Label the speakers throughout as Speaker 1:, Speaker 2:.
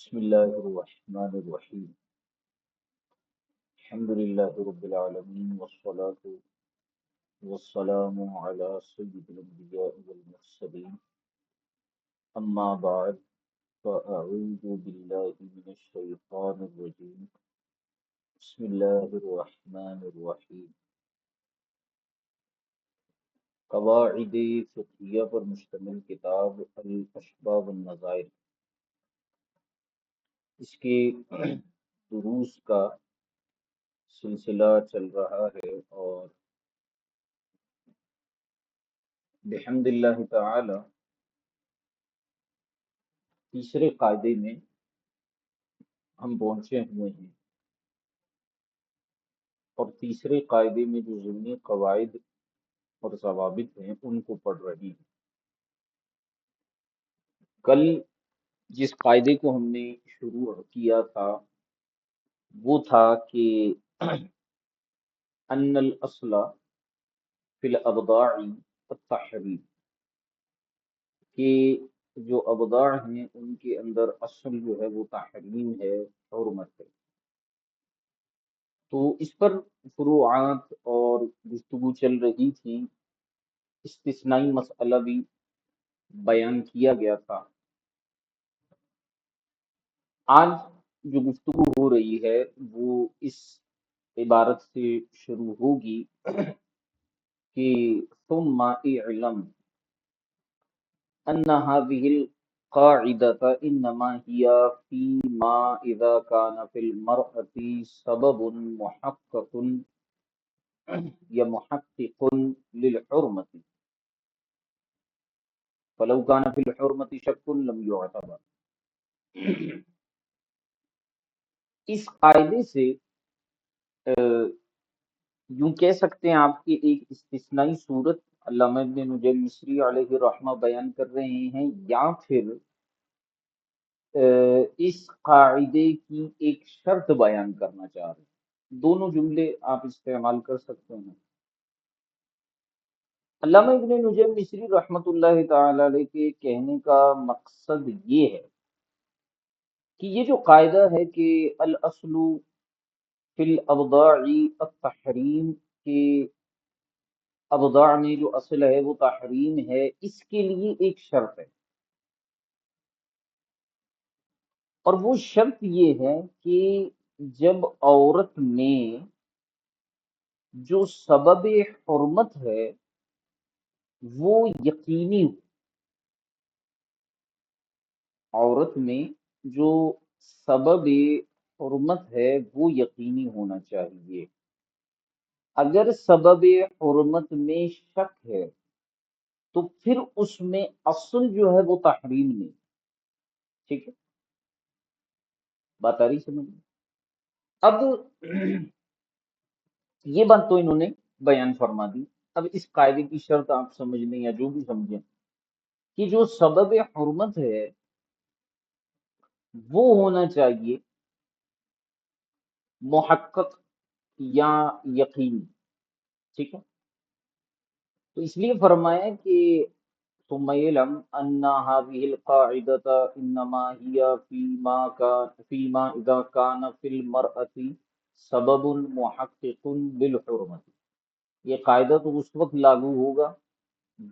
Speaker 1: بسم الله الرحمن الرحيم. الحمد لله رب العالمين والصلاة والسلام على سيد الأنبياء والمرسلين. أما بعد فأعوذ بالله من الشيطان الرجيم. بسم الله الرحمن الرحيم. قواعد فقہیہ پر مشتمل کتاب الاشباح والنظائر، اس کے دروس کا سلسلہ چل رہا ہے، اور بحمد اللہ تعالی تیسرے قاعدے میں ہم پہنچے ہوئے ہیں، اور تیسرے قاعدے میں جو ضمنی قواعد اور ضوابط ہیں ان کو پڑھ رہی ہیں۔ کل جس قاعدے کو ہم نے شروع کیا تھا وہ تھا کہ ان الاصل فی الابضاع التحریم، کہ جو ابضاع ہیں ان کے اندر اصل جو ہے وہ تحریم ہے، حرمت ہے۔ تو اس پر فروعات اور گفتگو چل رہی تھی، استثنائی مسئلہ بھی بیان کیا گیا تھا۔ آج جو گفتگو ہو رہی ہے وہ اس عبارت سے شروع ہوگی کہ ثم اعلم ان هذه القاعدة انما هي فيما اذا كان في المرأة سبب محقق یا محقق للحرمة فلو كان في الحرمة شك لم يعتبر۔ اس قاعدے سے یوں کہہ سکتے ہیں آپ کی ایک استثنائی صورت علامہ ابن نجم مصری علیہ الرحمہ بیان کر رہے ہیں، یا پھر اس قاعدے کی ایک شرط بیان کرنا چاہ رہے ہیں۔ دونوں جملے آپ استعمال کر سکتے ہیں۔ علامہ ابن نجم مصری رحمۃ اللہ تعالی علیہ کے کہنے کا مقصد یہ ہے کہ یہ جو قاعدہ ہے کہ الاصل فی الابضاع التحریم، کے ابضاع میں جو اصل ہے وہ تحریم ہے، اس کے لیے ایک شرط ہے، اور وہ شرط یہ ہے کہ جب عورت میں جو سبب حرمت ہے وہ یقینی ہو، عورت میں جو سبب حرمت ہے وہ یقینی ہونا چاہیے۔ اگر سبب حرمت میں شک ہے تو پھر اس میں اصل جو ہے وہ تحریم نہیں۔ ٹھیک ہے، بات آ رہی سمجھ میں؟ اب یہ بات تو انہوں نے بیان فرما دی۔ اب اس قاعدے کی شرط آپ سمجھ لیں یا جو بھی سمجھیں کہ جو سبب حرمت ہے وہ ہونا چاہیے محقق یا یقینی۔ ٹھیک ہے، تو اس لیے فرمایا کہ ثم يعلم ان هذه القاعدة انما هي فيما اذا كان في المرأة سبب محقق للحرمة۔ یہ قاعدہ تو اس وقت لاگو ہوگا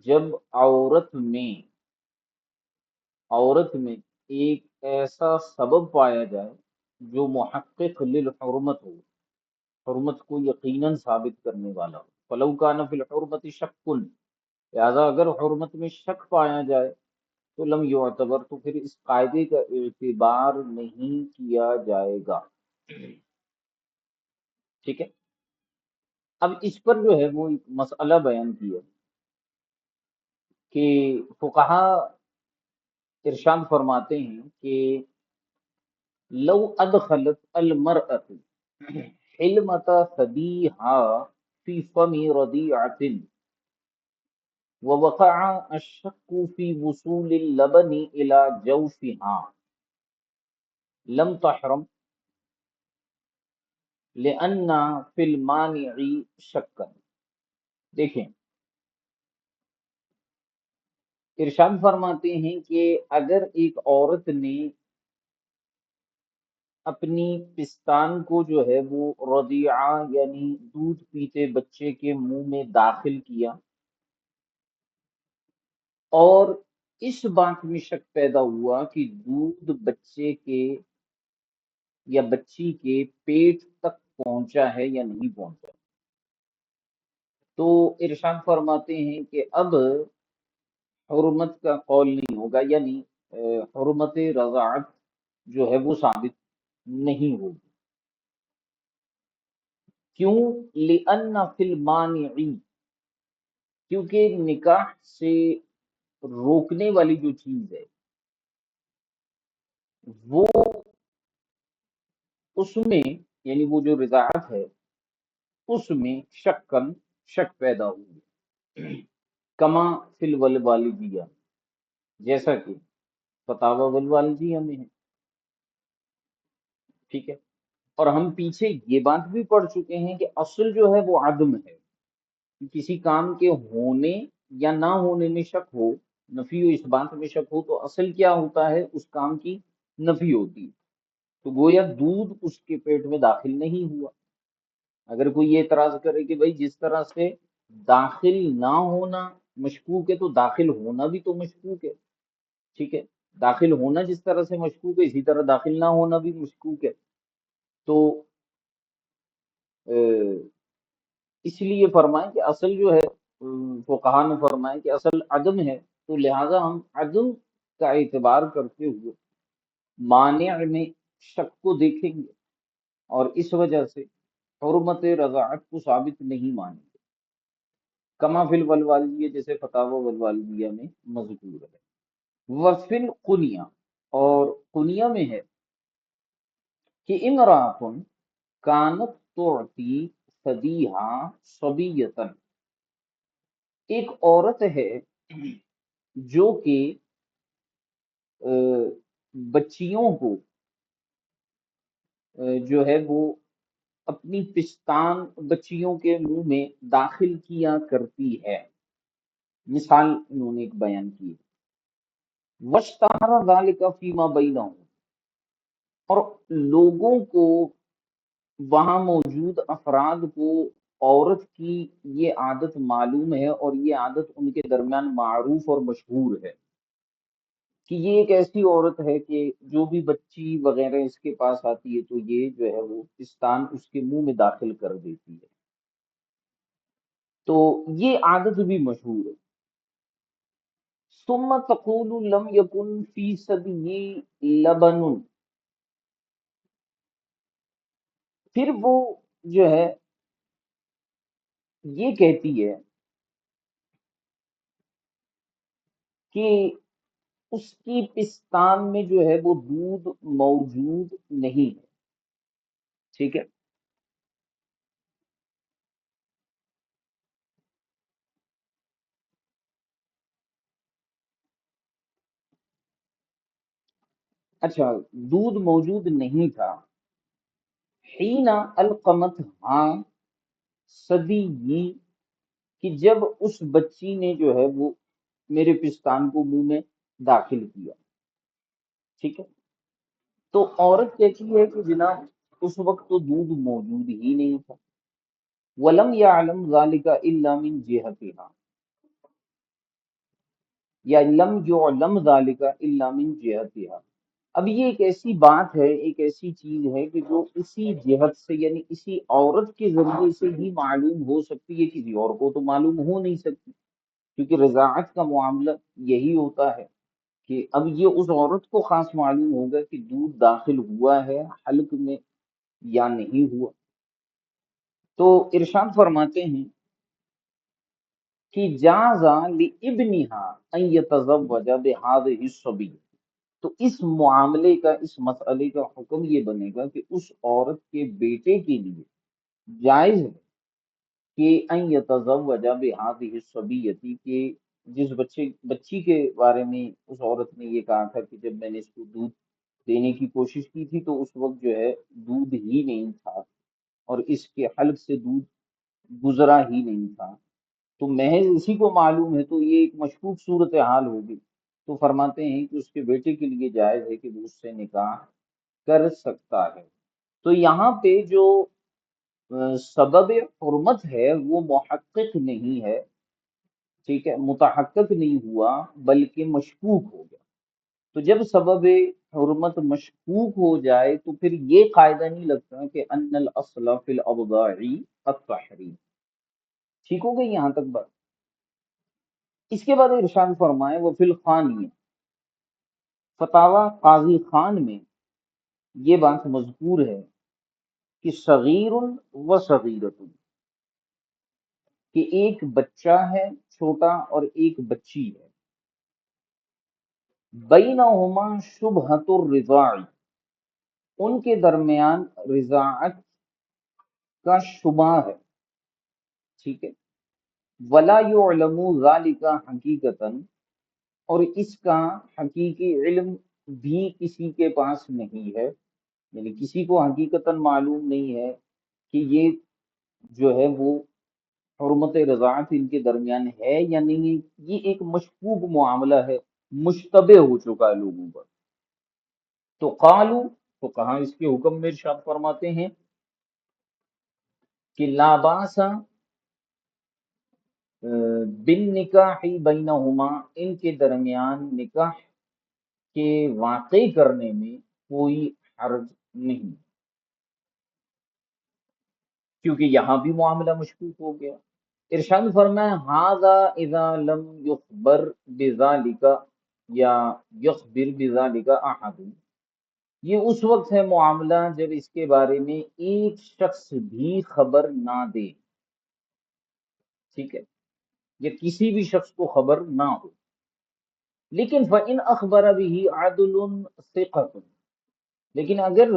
Speaker 1: جب عورت میں ایک ایسا سبب پایا جائے جو محقق للحرمت ہو، حرمت کو یقیناً ثابت کرنے والا ہو۔ فلو کان فی الحرمت شک، لہذا اگر حرمت میں شک پایا جائے تو لم یعتبر، تو پھر اس قاعدے کا اعتبار نہیں کیا جائے گا۔ ٹھیک ہے، اب اس پر جو ہے وہ ایک مسئلہ بیان کیا کہ فقہا ارشاد فرماتے ہیں کہ لو ادخلت المرأة حلمة ثديها في فم رضيعة ووقع الشك في وصول اللبن إلى جوفها لم تحرم لأن في المانع شكا۔ دیکھیں، ارشاد فرماتے ہیں کہ اگر ایک عورت نے اپنی پستان کو جو ہے وہ رضیعہ یعنی دودھ پیتے بچے کے منہ میں داخل کیا، اور اس بات میں شک پیدا ہوا کہ دودھ بچے کے یا بچی کے پیٹ تک پہنچا ہے یا نہیں پہنچا، تو ارشاد فرماتے ہیں کہ اب حرمت کا قول نہیں ہوگا، یعنی حرمت رضاعت جو ہے وہ ثابت نہیں ہوگی۔ کیوں؟ لِأَنَّ فِي الْمَانِعِ، کیونکہ نکاح سے روکنے والی جو چیز ہے وہ اس میں، یعنی وہ جو رضاعت ہے اس میں شک پیدا ہوگی، کما فی الوالدیہ، جیسا کہ فتاوی والوالدیہ میں ہے، ٹھیک ہے۔ اور ہم پیچھے یہ بات بھی پڑھ چکے ہیں کہ اصل جو ہے وہ عدم ہے، کہ کسی کام کے ہونے یا نہ ہونے میں شک ہو، نفی و اس بات میں شک ہو، تو اصل کیا ہوتا ہے؟ اس کام کی نفی ہوتی ہے۔ تو گویا دودھ اس کے پیٹ میں داخل نہیں ہوا۔ اگر کوئی یہ اعتراض کرے کہ بھائی جس طرح سے داخل نہ ہونا مشکوک ہے تو داخل ہونا بھی تو مشکوک ہے، ٹھیک ہے، داخل ہونا جس طرح سے مشکوک ہے اسی طرح داخل نہ ہونا بھی مشکوک ہے، تو اس لیے فرمائیں کہ اصل جو ہے، فقہا نے فرمائے کہ اصل عدم ہے، تو لہذا ہم عدم کا اعتبار کرتے ہوئے مانع میں شک کو دیکھیں گے، اور اس وجہ سے حرمت رضاعت کو ثابت نہیں مانیں گے، کما فی الوالدیہ، جیسے فتاوی والوالدیہ میں مذکور ہے۔ وفی القنیہ، اور قنیہ میں ہے کہ امرأۃ کانت تعطی ثدیہا صبیۃ، ایک عورت ہے جو کہ بچیوں کو جو ہے وہ اپنی پستان بچیوں کے منہ میں داخل کیا کرتی ہے، مثال انہوں نے ایک بیان کی، وَاشْتَهَرَ ذَلِكَ فِيمَا بَيْنَهُم، اور لوگوں کو، وہاں موجود افراد کو عورت کی یہ عادت معلوم ہے، اور یہ عادت ان کے درمیان معروف اور مشہور ہے کہ یہ ایک ایسی عورت ہے کہ جو بھی بچی وغیرہ اس کے پاس آتی ہے تو یہ جو ہے وہ پستان اس کے منہ میں داخل کر دیتی ہے، تو یہ عادت بھی مشہور ہے۔ ثم تقول لم يكن في ثدي لبن، پھر وہ جو ہے یہ کہتی ہے کہ اس کی پستان میں جو ہے وہ دودھ موجود نہیں ہے، ٹھیک ہے۔ اچھا، دودھ موجود نہیں تھا، حین القمت، ہاں صدی، کہ جب اس بچی نے جو ہے وہ میرے پستان کو منہ میں داخل کیا، ٹھیک ہے، تو عورت کہتی ہے کہ جناب اس وقت تو دودھ موجود ہی نہیں تھا، ولم یعلم ذلك الا من جهتها، یا لم یعلم ذلك الا من جهتها، اب یہ ایک ایسی بات ہے، ایک ایسی چیز ہے کہ جو اسی جہت سے، یعنی اسی عورت کے ذریعے سے ہی معلوم ہو سکتی ہے، کسی اور کو تو معلوم ہو نہیں سکتی، کیونکہ رضاعت کا معاملہ یہی ہوتا ہے کہ اب یہ اس عورت کو خاص معلوم ہوگا کہ دودھ داخل ہوا ہے حلق میں یا نہیں ہوا۔ تو ارشاد فرماتے ہیں کہ جاز لابنها ان يتزوج بهذه الصبی، تو اس معاملے کا، اس مسئلے کا حکم یہ بنے گا کہ اس عورت کے بیٹے کے لیے جائز ہے کہ ان یتزوج بهذه الصبیۃ، کہ جس بچی کے بارے میں اس عورت نے یہ کہا تھا کہ جب میں نے اس کو دودھ دینے کی کوشش کی تھی تو اس وقت جو ہے دودھ ہی نہیں تھا، اور اس کے حلق سے دودھ گزرا ہی نہیں تھا، تو محض اسی کو معلوم ہے تو یہ ایک مشکوک صورت حال ہوگی، تو فرماتے ہیں کہ اس کے بیٹے کے لیے جائز ہے کہ وہ اس سے نکاح کر سکتا ہے۔ تو یہاں پہ جو سبب حرمت ہے وہ محقق نہیں ہے، ٹھیک ہے، متحقق نہیں ہوا بلکہ مشکوک ہو گیا۔ تو جب سبب حرمت مشکوک ہو جائے تو پھر یہ قاعدہ نہیں لگتا کہ ان الاصل فی الابضاع التحریم۔ ٹھیک ہو گئی یہاں تک بات؟ اس کے بعد ارشاد فرمائے وہ فی الخانی، فتاوی قاضی خان میں یہ بات مذکور ہے کہ صغیر و صغیرۃ، کہ ایک بچہ ہے چھوٹا اور ایک بچی ہے، بینہما شبہۃ الرضاع، ان کے درمیان رضاعت کا شبہ ہے، ٹھیک ہے، ولا یعلم ذالک حقیقتاً، اور اس کا حقیقی علم بھی کسی کے پاس نہیں ہے، یعنی کسی کو حقیقتاً معلوم نہیں ہے کہ یہ جو ہے وہ حرمت رضاعت ان کے درمیان ہے یا نہیں۔ یہ ایک مشکوک معاملہ ہے، مشتبہ ہو چکا ہے لوگوں پر۔ تو قالو، تو کہاں اس کے حکم میں ارشاد فرماتے ہیں کہ لا باس بالنکاح بینہما، ان کے درمیان نکاح کے واقع کرنے میں کوئی حرج نہیں، کیونکہ یہاں بھی معاملہ مشکوک ہو گیا۔ ارشاد فرمایا ھذا اذا لم یخبر بذالک یا یخبر بذالک احد، یہ اس وقت ہے معاملہ جب اس کے بارے میں ایک شخص بھی خبر نہ دے، ٹھیک ہے، یا کسی بھی شخص کو خبر نہ ہو۔ لیکن فَإِنْ أَخْبَرَ بِهِ عَدْلٌ ثِقَةٌ، لیکن اگر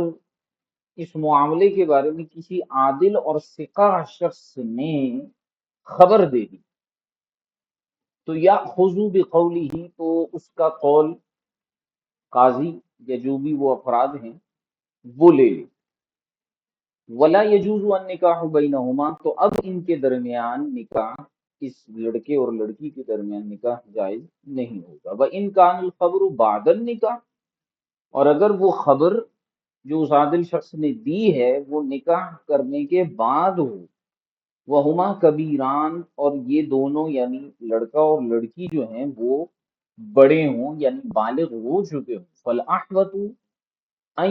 Speaker 1: اس معاملے کے بارے میں کسی عادل اور ثقہ شخص نے خبر دے دی تو یأخذ بقولہ، تو اس کا قول قاضی یا جو بھی وہ افراد ہیں وہ لے لے۔ ولا یجوز النکاح بینہما، تو اب ان کے درمیان نکاح، اس لڑکے اور لڑکی کے درمیان نکاح جائز نہیں ہوگا۔ وَإِنْ كَانَ الْخَبْرُ بَعْدَ النِّکاح، اور اگر وہ خبر جو اس عادل شخص نے دی ہے وہ نکاح کرنے کے بعد ہو، وہما کبیران، اور یہ دونوں یعنی لڑکا اور لڑکی جو ہیں وہ بڑے ہوں یعنی بالغ ہو چکے ہوں، فالاحوط ان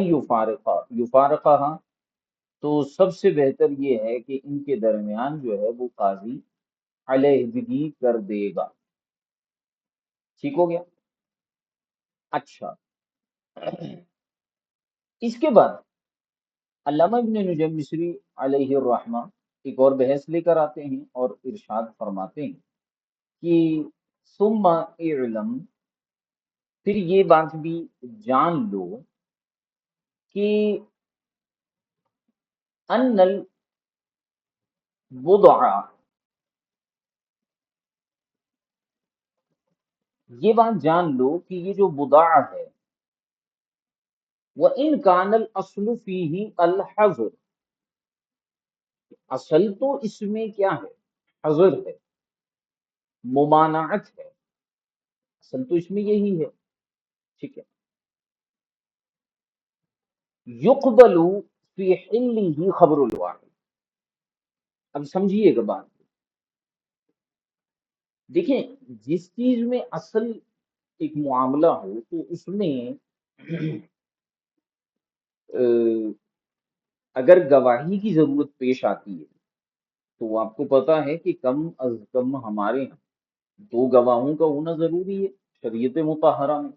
Speaker 1: یفارقها، تو سب سے بہتر یہ ہے کہ ان کے درمیان جو ہے وہ قاضی علیحدگی کر دے گا۔ ٹھیک ہو گیا؟ اچھا، اس کے بعد علامہ ابن نجم مصری علیہ الرحمہ ایک اور بحث لے کر آتے ہیں اور ارشاد فرماتے ہیں کہ ثم اعلم، پھر یہ بات بھی جان لو کہ ان الوضع، یہ بات جان لو کہ یہ جو بضاع ہے، وَإِنْ كَانَ الْأَصْلُ فِيهِ الْحَظْرُ، اصل تو اس میں کیا ہے؟ حظر ہے، ممانعت ہے، اصل تو اس میں یہی ہے، ٹھیک ہے۔ یقبل فی حلہ خبر الواحد، اب سمجھیے گا بات، دیکھیں جس چیز میں اصل ایک معاملہ ہو تو اس میں اگر گواہی کی ضرورت پیش آتی ہے تو آپ کو پتا ہے کہ کم از کم ہمارے یہاں دو گواہوں کا ہونا ضروری ہے شریعت مطہرہ میں۔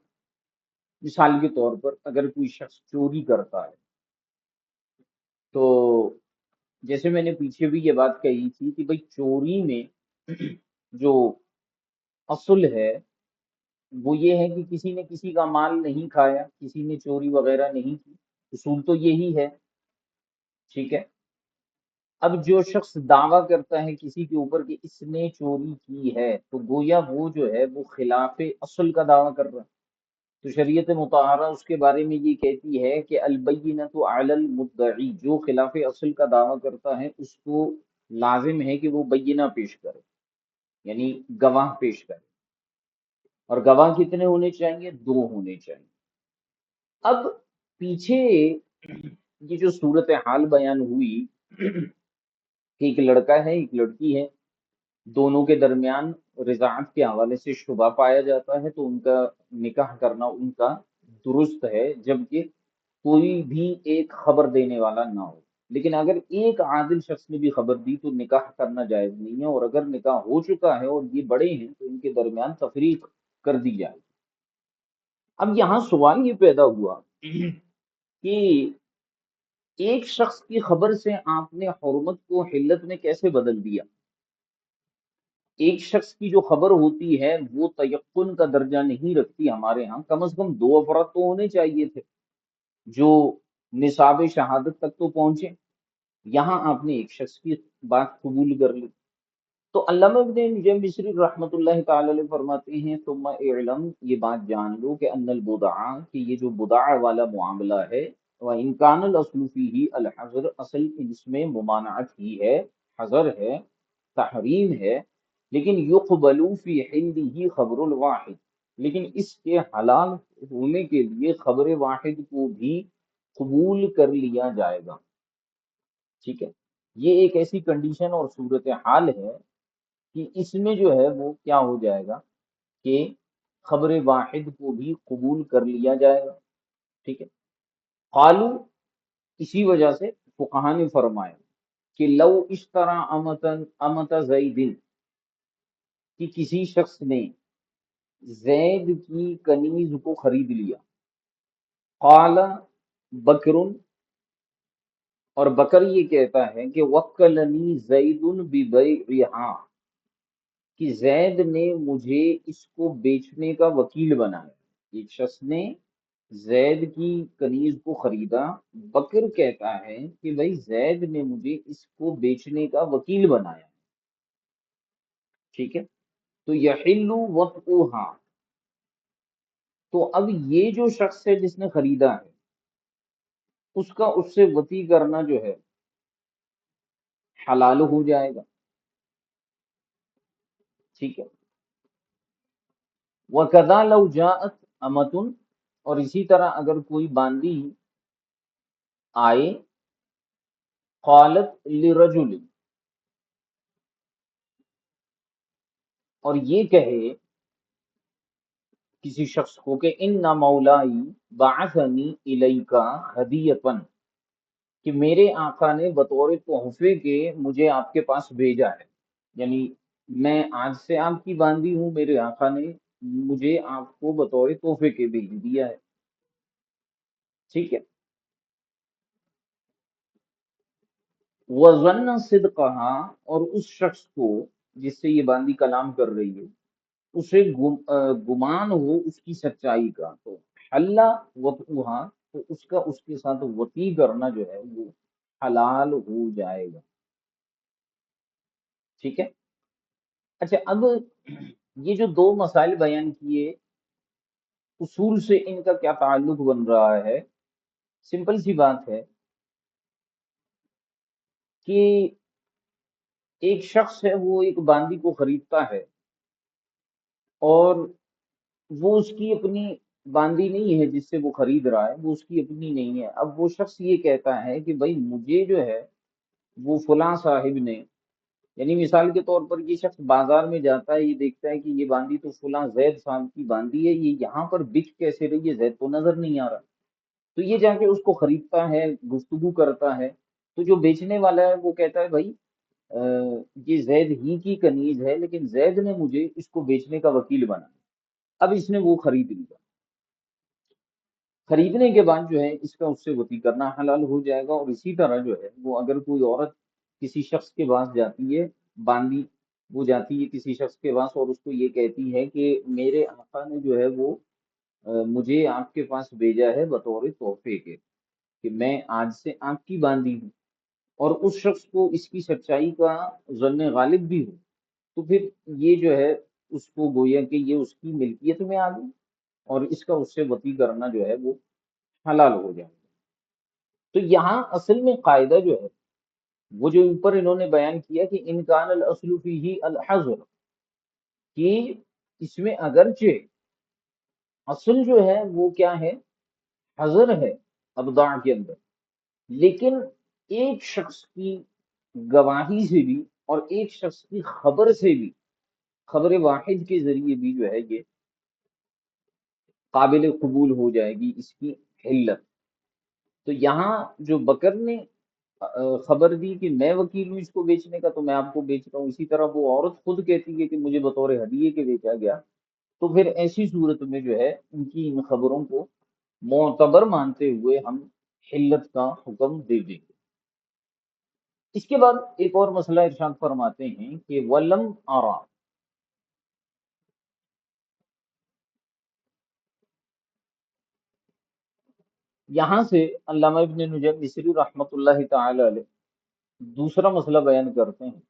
Speaker 1: مثال کے طور پر اگر کوئی شخص چوری کرتا ہے تو جیسے میں نے پیچھے بھی یہ بات کہی تھی کہ بھئی چوری میں جو اصل ہے وہ یہ ہے کہ کسی نے کسی کا مال نہیں کھایا، کسی نے چوری وغیرہ نہیں کی، اصول تو یہی ہے، ٹھیک ہے۔ اب جو شخص دعویٰ کرتا ہے کسی کے اوپر کہ اس نے چوری کی ہے تو گویا وہ جو ہے وہ خلاف اصل کا دعویٰ کر رہا ہے۔ تو شریعت مطہرہ اس کے بارے میں یہ کہتی ہے کہ البینۃ علی المدعی، جو خلاف اصل کا دعویٰ کرتا ہے اس کو لازم ہے کہ وہ بینہ پیش کرے، یعنی گواہ پیش کرے، اور گواہ کتنے ہونے چاہیے؟ دو ہونے چاہیے۔ اب پیچھے یہ جو صورتحال بیان ہوئی کہ ایک لڑکا ہے ایک لڑکی ہے، دونوں کے درمیان رضاعت کے حوالے سے شبہ پایا جاتا ہے، تو ان کا نکاح کرنا ان کا درست ہے، جبکہ کوئی بھی ایک خبر دینے والا نہ ہو۔ لیکن اگر ایک عادل شخص نے بھی خبر دی تو نکاح کرنا جائز نہیں ہے، اور اگر نکاح ہو چکا ہے اور یہ بڑے ہیں تو ان کے درمیان تفریق کر دی جائے۔ اب یہاں سوال یہ پیدا ہوا کہ ایک شخص کی خبر سے آپ نے حرمت کو حلت میں کیسے بدل دیا؟ ایک شخص کی جو خبر ہوتی ہے وہ تیقن کا درجہ نہیں رکھتی ہمارے ہاں، کم از کم دو افراد تو ہونے چاہیے تھے جو نصاب شہادت تک تو پہنچے، یہاں آپ نے ایک شخص کی بات قبول کر لی۔ تو علامہ ابن نجم مصری رحمۃ اللہ تعالی علیہ فرماتے ہیں ثم اعلم، یہ بات جان لو کہ ان البدع، کہ یہ جو بدع والا معاملہ ہے، وان کان الاصل فیہ الحظر، اصل اس میں ممانعت ہی ہے، حظر ہے، تحریم ہے، لیکن یقبل فی حلہ خبر الواحد، لیکن اس کے حلال ہونے کے لیے خبر واحد کو بھی قبول کر لیا جائے گا۔ ٹھیک ہے، یہ ایک ایسی کنڈیشن اور صورتحال ہے کہ اس میں جو ہے وہ کیا ہو جائے گا کہ خبر واحد کو بھی قبول کر لیا جائے گا۔ ٹھیک ہے، قالو، اسی وجہ سے فقہا نے فرمایا کہ لو اشترى امت زیدن، کہ کسی شخص نے زید کی کنیز کو خرید لیا، قال بکر، اور بکر یہ کہتا ہے کہ وکلنی زید ببیعہا، کہ زید نے مجھے اس کو بیچنے کا وکیل بنایا۔ ایک شخص نے زید کی کنیز کو خریدا، بکر کہتا ہے کہ بھائی زید نے مجھے اس کو بیچنے کا وکیل بنایا۔ ٹھیک ہے، تو یحل وطئها، تو اب یہ جو شخص ہے جس نے خریدا ہے اس کا اس سے وطی کرنا جو ہے حلال ہو جائے گا۔ ٹھیک ہے، وَكَذَا لَوْ جَاءَتْ أَمَةٌ، اور اسی طرح اگر کوئی باندی آئے، قالت لرجل، اور یہ کہے کسی شخص کو کہ ان مولائی بعثنی الیکا ہدیۃً، کہ میرے آقا نے بطور تحفے کے مجھے آپ کے پاس بھیجا ہے، یعنی میں آج سے آپ کی باندی ہوں، میرے آقا نے مجھے آپ کو بطور تحفے کے بھیج دیا ہے۔ ٹھیک ہے، وظن صدقها، اور اس شخص کو جس سے یہ باندی کلام کر رہی ہے اسے گمان ہو اس کی سچائی کا، تو حلہ وطئها، تو اس کے ساتھ وطی کرنا جو ہے وہ حلال ہو جائے گا۔ ٹھیک ہے، اچھا اب یہ جو دو مسائل بیان کیے، اصول سے ان کا کیا تعلق بن رہا ہے؟ سمپل سی بات ہے کہ ایک شخص ہے وہ ایک باندی کو خریدتا ہے، اور وہ اس کی اپنی باندی نہیں ہے، جس سے وہ خرید رہا ہے وہ اس کی اپنی نہیں ہے۔ اب وہ شخص یہ کہتا ہے کہ بھائی مجھے جو ہے وہ فلاں صاحب نے، یعنی مثال کے طور پر یہ شخص بازار میں جاتا ہے، یہ دیکھتا ہے کہ یہ باندی تو فلاں زید صاحب کی باندی ہے، یہ یہاں پر بک کیسے رہی ہے، زید تو نظر نہیں آ رہا، تو یہ جا کے اس کو خریدتا ہے، گفتگو کرتا ہے، تو جو بیچنے والا ہے وہ کہتا ہے بھائی یہ زید ہی کی کنیز ہے، لیکن زید نے مجھے اس کو بیچنے کا وکیل بنا۔ اب اس نے وہ خرید لیا، خریدنے کے بعد جو ہے اس کا اس سے وطی کرنا حلال ہو جائے گا۔ اور اسی طرح جو ہے وہ اگر کوئی عورت کسی شخص کے پاس جاتی ہے، باندی وہ جاتی ہے کسی شخص کے پاس اور اس کو یہ کہتی ہے کہ میرے آقا نے جو ہے وہ مجھے آپ کے پاس بھیجا ہے بطور تحفے کے، کہ میں آج سے آپ کی باندی ہوں، اور اس شخص کو اس کی سچائی کا ظن غالب بھی ہو، تو پھر یہ جو ہے اس کو گویا کہ یہ اس کی ملکیت میں آ گئی، اور اس کا اس سے وطی کرنا جو ہے وہ حلال ہو جائے گا۔ تو یہاں اصل میں قاعدہ جو ہے وہ جو اوپر انہوں نے بیان کیا کہ انکان الاصل فیہ الحظر، کہ اس میں اگرچہ اصل جو ہے وہ کیا ہے، حظر ہے، ابداع کے اندر، لیکن ایک شخص کی گواہی سے بھی اور ایک شخص کی خبر سے بھی، خبر واحد کے ذریعے بھی جو ہے یہ قابل قبول ہو جائے گی اس کی علت۔ تو یہاں جو بکر نے خبر دی کہ میں وکیل ہوں اس کو بیچنے کا، تو میں آپ کو بیچ رہا ہوں، اسی طرح وہ عورت خود کہتی ہے کہ مجھے بطور ہدیے کے بیچا گیا، تو پھر ایسی صورت میں جو ہے ان کی ان خبروں کو معتبر مانتے ہوئے ہم حلت کا حکم دے دیں گے۔ اس کے بعد ایک اور مسئلہ ارشاد فرماتے ہیں کہ ولم آرا، یہاں سے علامہ ابن نجم مصری رحمۃ اللہ تعالی علیہ دوسرا مسئلہ بیان کرتے ہیں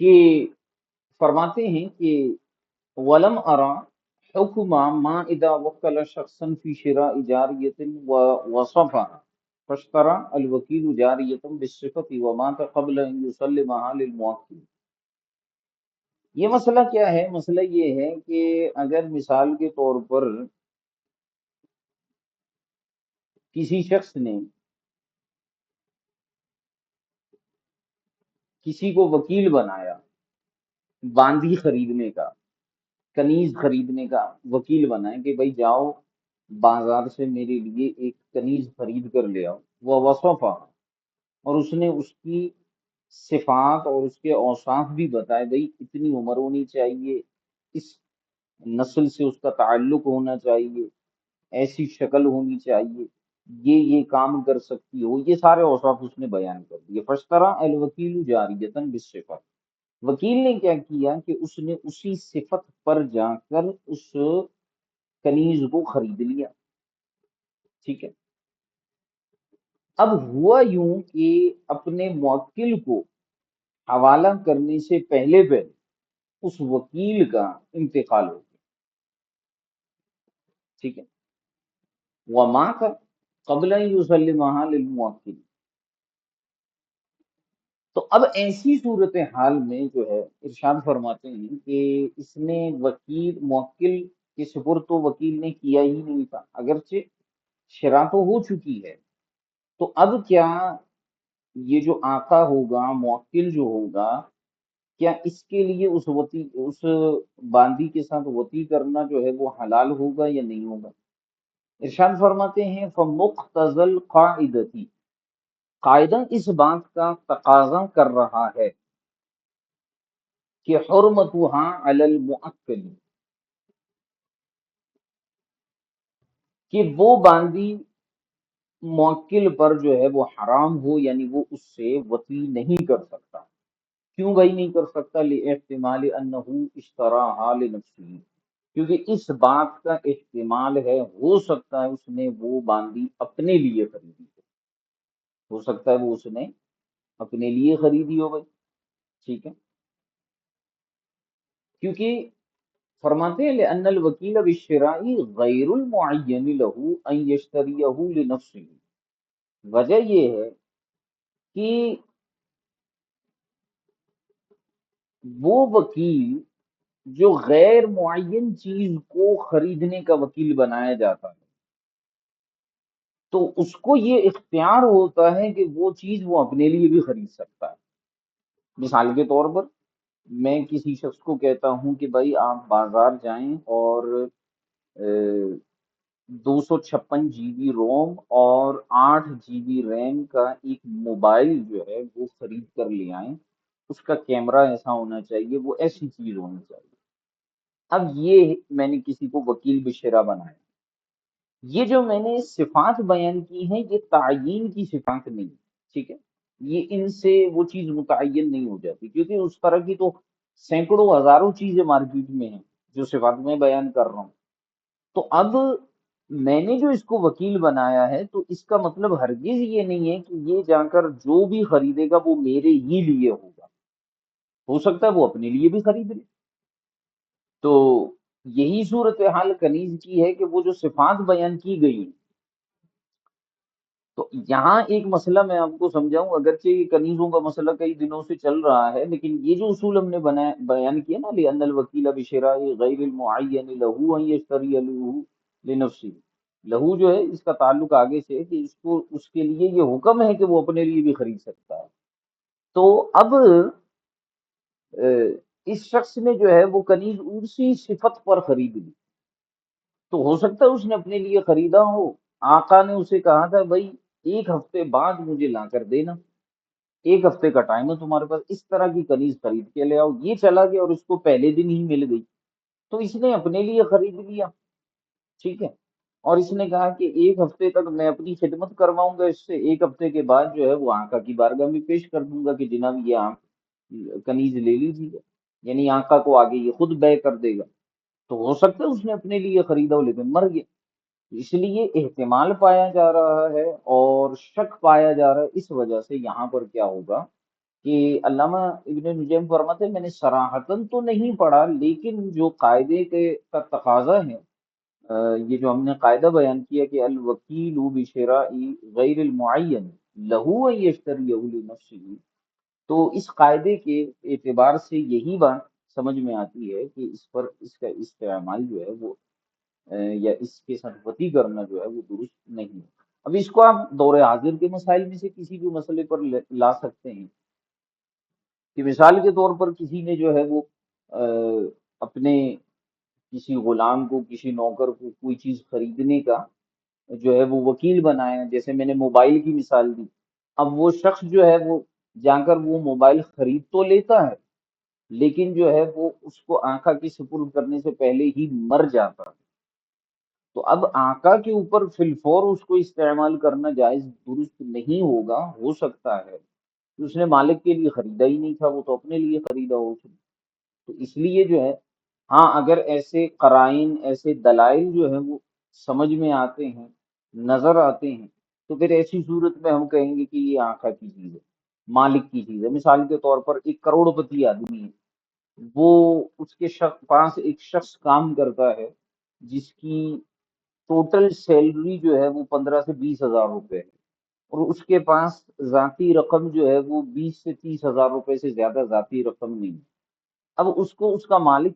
Speaker 1: کہ فرماتے ہیں کہ ولم ارا حکم ما اذا وکل شخصا فی شراء جاریۃ وصفا فاشترى الوکیل جاریۃ بالصفۃ ومات قبل ان یسلمها للموکل۔ یہ مسئلہ کیا ہے؟ مسئلہ یہ ہے کہ اگر مثال کے طور پر کسی شخص نے کسی کو وکیل بنایا باندی خریدنے کا، کنیز خریدنے کا وکیل بنائے کہ بھائی جاؤ بازار سے میرے لیے ایک کنیز خرید کر لے آؤ، وہ وصفہ، اور اس نے اس کی صفات اور اس کے اوصاف بھی بتائے، بھائی اتنی عمر ہونی چاہیے، اس نسل سے اس کا تعلق ہونا چاہیے، ایسی شکل ہونی چاہیے، یہ کام کر سکتی ہو، یہ سارے اوصاف اس نے بیان کر دیے۔ فشترا الوکیل جاریتن بالصفہ، وکیل نے کیا کیا کہ اس نے اسی صفت پر جا کر اس کنیز کو خرید لیا، ٹھیک ہے۔ اب ہوا یوں کہ اپنے موکل کو حوالہ کرنے سے پہلے پہلے اس وکیل کا انتقال ہو گیا، ٹھیک ہے، وما کا قبل ان یسلمها للموکل۔ تو اب ایسی صورتحال میں جو ہے ارشاد فرماتے ہیں کہ اس نے وکیل موکل کے سپرد تو وکیل نے کیا ہی نہیں تھا، اگرچہ شرح تو ہو چکی ہے، تو اب کیا یہ جو آقا ہوگا، موکل جو ہوگا، کیا اس کے لیے اس باندی کے ساتھ وطی کرنا جو ہے وہ حلال ہوگا یا نہیں ہوگا؟ ارشاد فرماتے ہیں فمقتضى القاعدتی، قاعدہ اس بات کا تقاضا کر رہا ہے کہ حرمتها علی المؤکل، کہ وہ باندی موکل پر جو ہے وہ حرام ہو، یعنی وہ اس سے وطی نہیں کر سکتا۔ کیوں بھائی نہیں کر سکتا؟ لاحتمال انہ اشتراها لنفسه، کیونکہ اس بات کا احتمال ہے، ہو سکتا ہے اس نے وہ باندی اپنے لیے خریدی ہو سکتا ہے وہ اس نے اپنے لیے خریدی ہو بھائی، ٹھیک ہے، کیونکہ فرماتے ہیں لأن الوکیل بالشراء غیر المعین له ان یشتریہ لنفسه، وجہ یہ ہے کہ وہ وکیل جو غیر معین چیز کو خریدنے کا وکیل بنایا جاتا ہے، تو اس کو یہ اختیار ہوتا ہے کہ وہ چیز وہ اپنے لیے بھی خرید سکتا ہے۔ مثال کے طور پر میں کسی شخص کو کہتا ہوں کہ بھائی آپ بازار جائیں اور 256 GB روم اور 8 GB ریم کا ایک موبائل جو ہے وہ خرید کر لے آئیں، اس کا کیمرہ ایسا ہونا چاہیے، وہ ایسی چیز ہونی چاہیے۔ اب یہ میں نے کسی کو وکیل بشرا بنایا، یہ جو میں نے صفات بیان کی ہیں یہ تعیین کی صفات نہیں، ٹھیک ہے، یہ ان سے وہ چیز متعین نہیں ہو جاتی، کیونکہ اس طرح کی تو سینکڑوں ہزاروں چیزیں مارکیٹ میں ہیں جو صفات میں بیان کر رہا ہوں۔ تو اب میں نے جو اس کو وکیل بنایا ہے تو اس کا مطلب ہرگز یہ نہیں ہے کہ یہ جا کر جو بھی خریدے گا وہ میرے ہی لیے ہوگا، ہو سکتا ہے وہ اپنے لیے بھی خرید لے۔ تو یہی صورتحال کنیز کی ہے کہ وہ جو صفات بیان کی گئی ہیں، تو یہاں ایک مسئلہ میں آپ کو سمجھاؤں، اگرچہ یہ کنیزوں کا مسئلہ کئی دنوں سے چل رہا ہے، لیکن یہ جو اصول ہم نے بیان کیا نا، لأن الوکیل بشراء غیر المعین له ان یشتری له لنفسه، لہو جو ہے اس کا تعلق آگے سے کہ اس کو اس کے لیے یہ حکم ہے کہ وہ اپنے لیے بھی خرید سکتا ہے. تو اب اس شخص نے جو ہے وہ کنیز اسی صفت پر خرید لی. تو ہو سکتا ہے اس نے اپنے لیے خریدا ہو، آقا نے اسے کہا تھا بھائی 1 ہفتے بعد مجھے لا کر دینا، 1 ہفتے کا ٹائم ہے تمہارے پاس، اس طرح کی کنیز خرید کے لے آؤ. یہ چلا گیا اور اس کو پہلے دن ہی مل گئی، تو اس نے اپنے لیے خرید لیا. ٹھیک ہے. اور اس نے کہا کہ 1 ہفتے تک میں اپنی خدمت کرواؤں گا اس سے، 1 ہفتے کے بعد جو ہے وہ آقا کی بارگاہ میں پیش کر دوں گا کہ جناب یہ آپ کنیز لے لیجیے، یعنی آقا کو آگے یہ خود بے کر دے گا. تو ہو سکتا ہے اس نے اپنے لیے خریدا ہو لیکن مر گیا. اس لیے احتمال پایا جا رہا ہے اور شک پایا جا رہا ہے. اس وجہ سے یہاں پر کیا ہوگا کہ علامہ ابن نجیم فرماتے ہیں میں نے صراحتاً تو نہیں پڑھا لیکن جو قاعدے کے کا تقاضا ہے، یہ جو ہم نے قاعدہ بیان کیا کہ الوکیل بشراء غیر المعین لہو ان یشتریہ لنفسہ، تو اس قاعدے کے اعتبار سے یہی بات سمجھ میں آتی ہے کہ اس پر اس کا استعمال جو ہے وہ یا اس کے ساتھ وطی کرنا جو ہے وہ درست نہیں ہے. اب اس کو آپ دور حاضر کے مسائل میں سے کسی بھی مسئلے پر لا سکتے ہیں کہ مثال کے طور پر کسی نے جو ہے وہ اپنے کسی غلام کو، کسی نوکر کو کوئی چیز خریدنے کا جو ہے وہ وکیل بنایا، جیسے میں نے موبائل کی مثال دی. اب وہ شخص جو ہے وہ جا کر وہ موبائل خرید تو لیتا ہے لیکن جو ہے وہ اس کو آقا کی سپرد کرنے سے پہلے ہی مر جاتا ہے. تو اب آقا کے اوپر فی الفور اس کو استعمال کرنا جائز درست نہیں ہوگا. ہو سکتا ہے کہ اس نے مالک کے لیے خریدا ہی نہیں تھا، وہ تو اپنے لیے خریدا ہو اس نے. تو اس لیے جو ہے ہاں اگر ایسے قرائن، ایسے دلائل جو ہیں وہ سمجھ میں آتے ہیں، نظر آتے ہیں، تو پھر ایسی صورت میں ہم کہیں گے کہ یہ آقا کی چیز ہے، مالک کی چیز ہے. مثال کے طور پر ایک کروڑ پتی آدمی ہے، وہ اس کے پاس ایک شخص کام کرتا ہے جس کی ٹوٹل سیلری جو ہے وہ 15 سے 20 ہزار روپے ہے، اور اس کے پاس ذاتی رقم جو ہے وہ 20 سے 30 ہزار روپے سے زیادہ ذاتی رقم نہیں ہے. اب اس کو اس کا مالک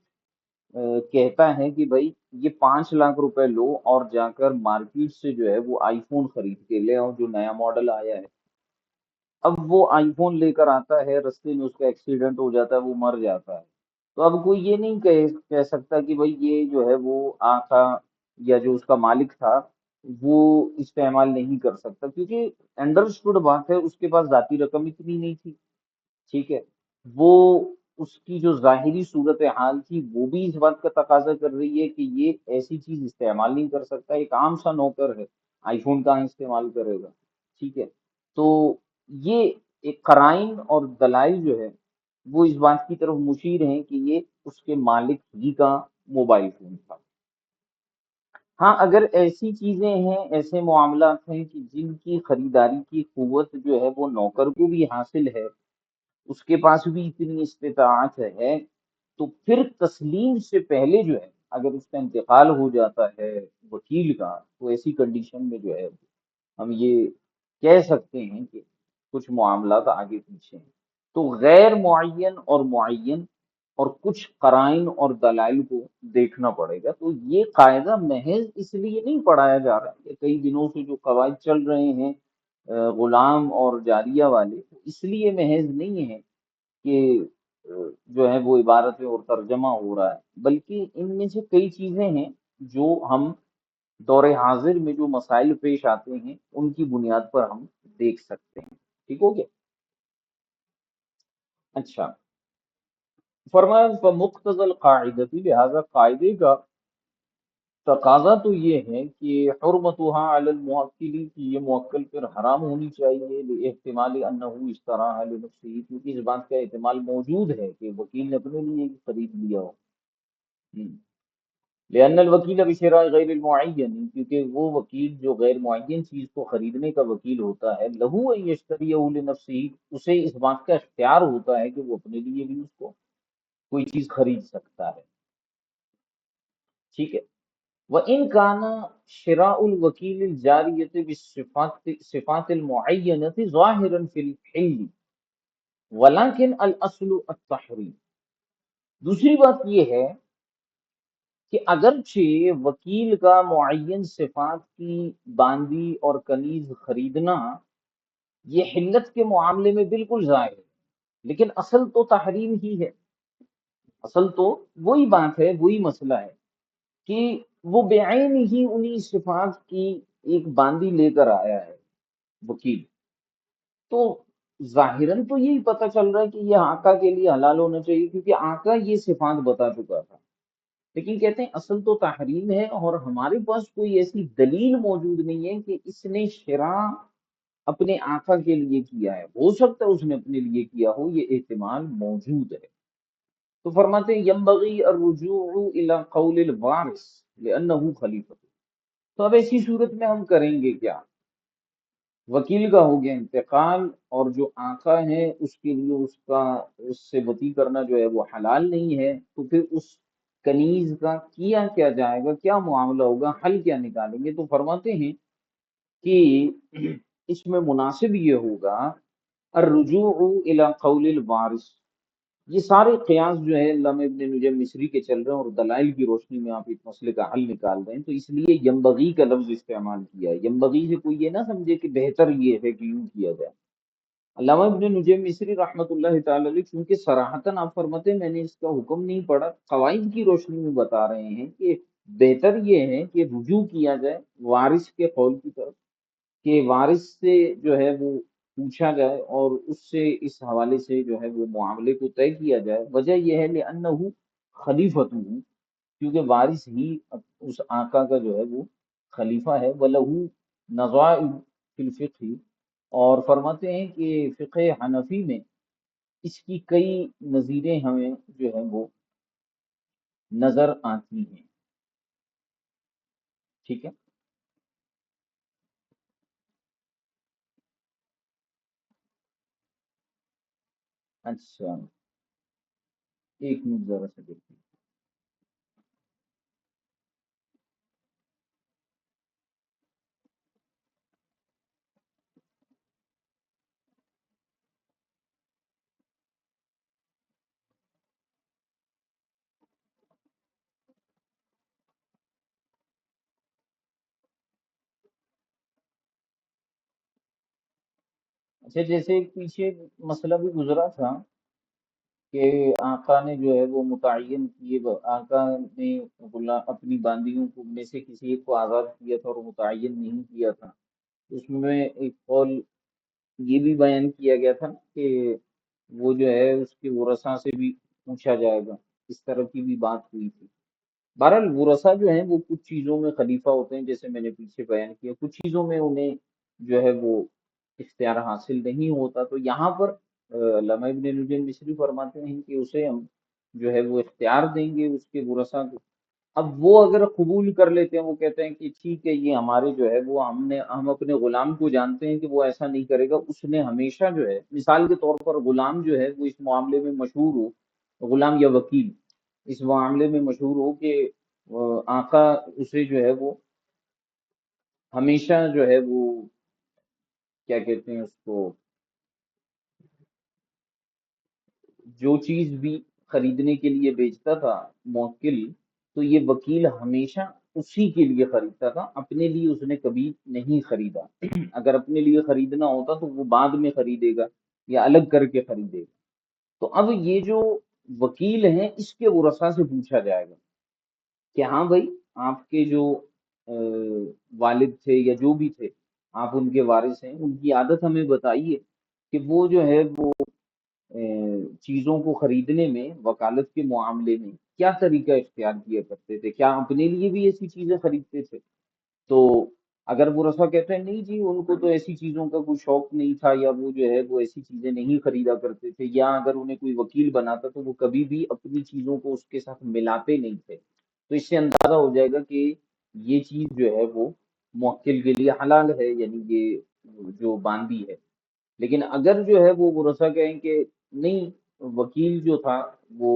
Speaker 1: کہتا ہے کہ بھائی یہ 5 لاکھ روپے لو اور جا کر مارکیٹ سے جو ہے وہ آئی فون خرید کے لے آؤ جو نیا ماڈل آیا ہے. اب وہ آئی فون لے کر آتا ہے، رستے میں اس کا ایکسیڈنٹ ہو جاتا ہے، وہ مر جاتا ہے. تو اب کوئی یہ نہیں کہہ سکتا کہ بھائی یہ جو ہے وہ آقا یا جو اس کا مالک تھا وہ استعمال نہیں کر سکتا، کیونکہ انڈرسٹوڈ بات ہے اس کے پاس ذاتی رقم اتنی نہیں تھی. ٹھیک ہے. وہ اس کی جو ظاہری صورت حال تھی وہ بھی اس بات کا تقاضا کر رہی ہے کہ یہ ایسی چیز استعمال نہیں کر سکتا، ایک عام سا نوکر ہے، آئی فون کہاں استعمال کرے گا. ٹھیک ہے. تو یہ ایک قرائن اور دلائل جو ہے وہ اس بات کی طرف مشیر ہیں کہ یہ اس کے مالک ہی کا موبائل فون تھا. ہاں اگر ایسی چیزیں ہیں، ایسے معاملات ہیں کہ جن کی خریداری کی قوت جو ہے وہ نوکر کو بھی حاصل ہے، اس کے پاس بھی اتنی استطاعت ہے، تو پھر تسلیم سے پہلے جو ہے اگر اس کا انتقال ہو جاتا ہے وکیل کا، تو ایسی کنڈیشن میں جو ہے ہم یہ کہہ سکتے ہیں کہ کچھ معاملات آگے پیچھے ہیں. تو غیر معین اور معین اور کچھ قرائن اور دلائل کو دیکھنا پڑے گا. تو یہ قاعدہ محض اس لیے نہیں پڑھایا جا رہا کہ کئی دنوں سے جو قواعد چل رہے ہیں غلام اور جاریہ والے، اس لیے محض نہیں ہے کہ جو ہے وہ عبارتیں اور ترجمہ ہو رہا ہے، بلکہ ان میں سے کئی چیزیں ہیں جو ہم دور حاضر میں جو مسائل پیش آتے ہیں ان کی بنیاد پر ہم دیکھ سکتے ہیں. ٹھیک ہو گیا. اچھا. فرمایا فمقتضى القاعدتی، لہذا قاعدے کا تقاضا تو یہ ہے کہ حرمتها علی الموکل، کہ یہ موکل پر حرام ہونی چاہیے، لاحتمال انہ اشتراها لنفسه، کیونکہ اس بات کا احتمال موجود ہے کہ وکیل نے اپنے لیے خرید لیا ہو. لأن الوکیل بشراء غیر المعین، کیونکہ وہ وکیل جو غیر معین چیز کو خریدنے کا وکیل ہوتا ہے، لہو ان یشتریہ لنفسہ، اسے اس بات کا اختیار ہوتا ہے کہ وہ اپنے لیے بھی اس کو کوئی چیز خرید سکتا ہے. ٹھیک ہے. وَإِنْ كَانَ شِرَاءُ الْوَكِيلِ الْجَارِيَةِ بِالصِّفَاتِ الْمُعَيَّنَةِ ظَاهِرًا فِي الْحِلِّ وَلَكِنْ الْأَصْلُ التَّحْرِيمُ. دوسری بات یہ ہے کہ اگرچہ وکیل کا معین صفات کی باندی اور کنیز خریدنا یہ حلت کے معاملے میں بالکل ظاہر ہے، لیکن اصل تو تحریم ہی ہے، اصل تو وہی بات ہے، وہی مسئلہ ہے کہ وہ بعین ہی انہی صفات کی ایک باندی لے کر آیا ہے وکیل، تو ظاہراً تو یہی پتہ چل رہا ہے کہ یہ آقا کے لیے حلال ہونا چاہیے کیونکہ آقا یہ صفات بتا چکا تھا، لیکن کہتے ہیں اصل تو تحریم ہے اور ہمارے پاس کوئی ایسی دلیل موجود نہیں ہے کہ اس نے شراء اپنے آقا کے لیے کیا ہے، ہو سکتا ہے اس نے اپنے لیے کیا ہو، یہ احتمال موجود ہے۔ تو فرماتے ہیں ینبغی الرجوع الی قول الوارث لانہ خلیفہ، تو اب ایسی صورت میں ہم کریں گے کیا؟ وکیل کا ہو گیا انتقال اور جو آقا ہے اس کے لیے اس سے وطی کرنا جو ہے وہ حلال نہیں ہے، تو پھر اس کنیز کا کیا کیا جائے گا، کیا معاملہ ہوگا، حل کیا نکالیں گے؟ تو فرماتے ہیں کہ اس میں مناسب یہ ہوگا الرجوع الی قول الوارث، یہ سارے قیاس جو ہے علامہ ابن نجم مصری کے چل رہے ہیں اور دلائل کی روشنی میں آپ اس مسئلے کا حل نکال رہے ہیں، تو اس لیے ینبغی کا لفظ استعمال کیا ہے۔ ینبغی سے کوئی یہ نہ سمجھے کہ بہتر یہ ہے کہ یوں کیا جائے۔ علامہ ابن نجم مصری رحمۃ اللہ تعالی علیہ چونکہ صراحتاً آپ فرماتے ہیں میں نے اس کا حکم نہیں پڑھا، قواعد کی روشنی میں بتا رہے ہیں کہ بہتر یہ ہے کہ رجوع کیا جائے وارث کے قول کی طرف، کہ وارث سے جو ہے وہ پوچھا جائے اور اس سے اس حوالے سے جو ہے وہ معاملے کو طے کیا جائے۔ وجہ یہ ہے لأنہ خلیفۃ، کیونکہ وارث ہی اس آقا کا جو ہے وہ خلیفہ ہے، وَلَهُ نَظَائِرُ فِی الْفِقْہ، اور فرماتے ہیں کہ فقہ حنفی میں اس کی کئی نظیریں ہمیں جو ہیں وہ نظر آتی ہیں۔ ٹھیک ہے، اچھا ایک منٹ ذرا سے دیکھیں۔ اچھا جیسے ایک پیچھے مسئلہ بھی گزرا تھا کہ آقا نے جو ہے وہ متعین کیے، آقا نے اپنی باندیوں کو میں سے کسی ایک کو آزاد کیا تھا اور متعین نہیں کیا تھا، اس میں ایک قول یہ بھی بیان کیا گیا تھا نا کہ وہ جو ہے اس کے ورثاء سے بھی پوچھا جائے گا، اس طرح کی بھی بات ہوئی تھی۔ بہرحال ورثاء جو ہیں وہ کچھ چیزوں میں خلیفہ ہوتے ہیں جیسے میں نے پیچھے بیان کیا، کچھ چیزوں میں انہیں جو ہے وہ اختیار حاصل نہیں ہوتا، تو یہاں پر علامہ ابن نجم مصری فرماتے ہیں کہ اسے ہم جو ہے وہ اختیار دیں گے اس کے ورثاء کو۔ اب وہ اگر قبول کر لیتے ہیں، وہ کہتے ہیں کہ ٹھیک ہے یہ ہمارے جو ہے وہ ہم اپنے غلام کو جانتے ہیں کہ وہ ایسا نہیں کرے گا، اس نے ہمیشہ جو ہے مثال کے طور پر غلام جو ہے وہ اس معاملے میں مشہور ہو، غلام یا وکیل اس معاملے میں مشہور ہو کہ آقا اسے جو ہے وہ ہمیشہ جو ہے وہ کیا کہتے ہیں اس کو، جو چیز بھی خریدنے کے لیے بیچتا تھا موکل، تو یہ وکیل ہمیشہ اسی کے لیے خریدتا تھا، اپنے لیے اس نے کبھی نہیں خریدا۔ اگر اپنے لیے خریدنا ہوتا تو وہ بعد میں خریدے گا یا الگ کر کے خریدے گا۔ تو اب یہ جو وکیل ہیں اس کے ورثاء سے پوچھا جائے گا کہ ہاں بھائی آپ کے جو والد تھے یا جو بھی تھے آپ ان کے وارث ہیں، ان کی عادت ہمیں بتائیے کہ وہ جو ہے وہ چیزوں کو خریدنے میں وکالت کے معاملے میں کیا طریقہ اختیار کیا کرتے تھے، کیا اپنے لیے بھی ایسی چیزیں خریدتے تھے؟ تو اگر وہ رسوا کہتے ہیں نہیں جی ان کو تو ایسی چیزوں کا کوئی شوق نہیں تھا یا وہ جو ہے وہ ایسی چیزیں نہیں خریدا کرتے تھے، یا اگر انہیں کوئی وکیل بناتا تو وہ کبھی بھی اپنی چیزوں کو اس کے ساتھ ملاتے نہیں تھے، تو اس سے اندازہ ہو جائے گا کہ یہ چیز جو ہے وہ موکل کے لیے حلال ہے، یعنی یہ جو باندی ہے۔ لیکن اگر جو ہے وہ ورثہ کہیں کہ نہیں، وکیل جو تھا وہ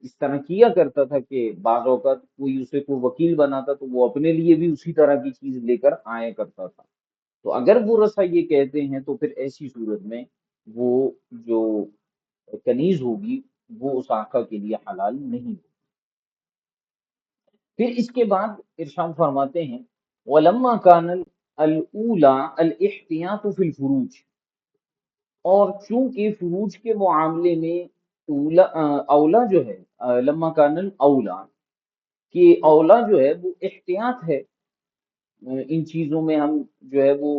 Speaker 1: اس طرح کیا کرتا تھا کہ بعض اوقات کوئی اسے کوئی وکیل بناتا تو وہ اپنے لیے بھی اسی طرح کی چیز لے کر آیا کرتا تھا، تو اگر ورثہ یہ کہتے ہیں تو پھر ایسی صورت میں وہ جو کنیز ہوگی وہ اس آقا کے لیے حلال نہیں ہوگی۔ پھر اس کے بعد ارشاد فرماتے ہیں وَلَمَّا كَانَ الْأُولَى الْإِحْتِيَاطُ فِي الْفُرُوجِ، اور چونکہ فروج کے معاملے میں اولا جو ہے لما کان الاولا، کہ اولا جو ہے وہ احتیاط ہے، ان چیزوں میں ہم جو ہے وہ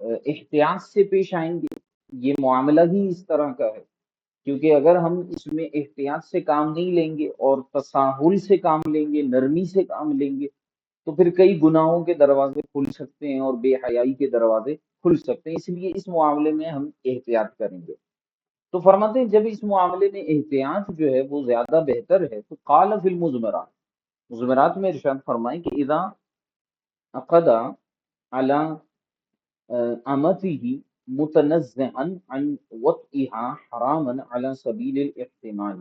Speaker 1: احتیاط سے پیش آئیں گے، یہ معاملہ ہی اس طرح کا ہے، کیونکہ اگر ہم اس میں احتیاط سے کام نہیں لیں گے اور تساہل سے کام لیں گے، نرمی سے کام لیں گے، تو پھر کئی گناہوں کے دروازے کھل سکتے ہیں اور بے حیائی کے دروازے کھل سکتے ہیں، اس لیے اس معاملے میں ہم احتیاط کریں گے۔ تو فرماتے ہیں جب اس معاملے میں احتیاط جو ہے وہ زیادہ بہتر ہے، تو قال فی المزمرات، مزمرات میں ارشاد فرمائیں کہ اذا عقد علی امته متنزعا عن وطئها حراما على سبیل الاحتمال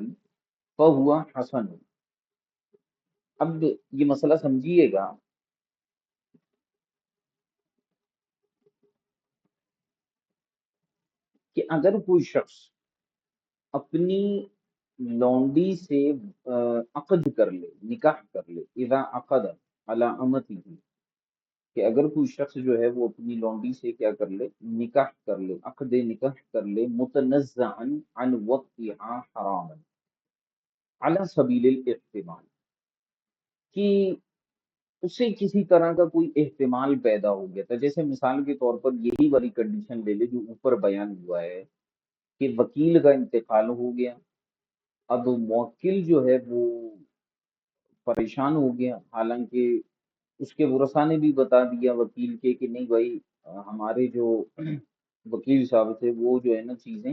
Speaker 1: فهو حسن۔ اب یہ مسئلہ سمجھیے گا کہ اگر کوئی شخص اپنی لونڈی سے عقد کر لے، نکاح کر لے، اذا عقد علی امته، کہ اگر کوئی شخص جو ہے وہ اپنی لونڈی سے کیا کر لے، نکاح کر لے، عقد نکاح کر لے، متنزعا عن وطئها حراما علی سبیل الاحتمال، کہ اسے کسی طرح کا کوئی احتمال پیدا ہو گیا تھا، جیسے مثال کے طور پر یہی والی کنڈیشن لے لے جو اوپر بیان ہوا ہے کہ وکیل کا انتقال ہو گیا، اب موکل جو ہے وہ پریشان ہو گیا، حالانکہ اس کے ورثاء نے بھی بتا دیا وکیل کے کہ نہیں بھائی ہمارے جو وکیل صاحب تھے وہ جو ہے نا چیزیں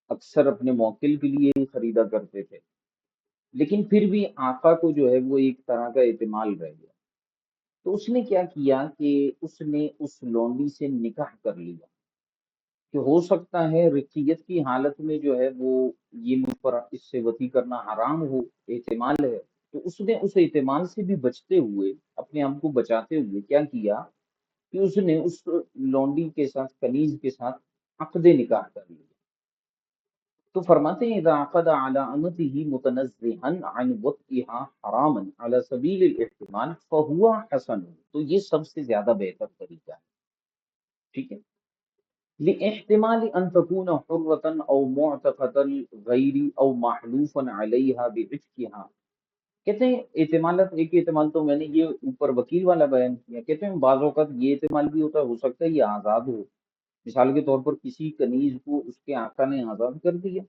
Speaker 1: اکثر اپنے موکل کے لیے ہی خریدا کرتے تھے، لیکن پھر بھی آقا کو جو ہے وہ ایک طرح کا اعتماد رہ گیا، تو اس نے کیا کیا کہ اس نے اس لونڈی سے نکاح کر لیا، کہ ہو سکتا ہے رقیت کی حالت میں جو ہے وہ یہ مجھ پر اس سے وطی کرنا حرام ہو، احتمال ہے، تو اس نے اس احتمال سے بھی بچتے ہوئے، اپنے آپ کو بچاتے ہوئے کیا کیا کہ اس نے اس لونڈی کے ساتھ، کنیز کے ساتھ عقد نکاح کر لیا۔ تو فرماتے ہیں اذا عقد على امته متنزها عن وطئها حراما على سبيل الاحتمال فهو حسن، تو یہ سب سے زیادہ بہتر طریقہ ہے، ٹھیک ہے، لاحتمال ان تكون حرة او معتقة الغیر او محلوفا علیها بعتقها، کہتے ہیں احتمالات، ایک احتمال تو میں نے یہ اوپر وکیل والا بیان کیا، کہتے ہیں بعض اوقات یہ احتمال بھی ہوتا ہے، ہو سکتا ہے یہ آزاد ہو، مثال کے طور پر کسی کنیز کو اس کے آقا نے آزاد کر دیا،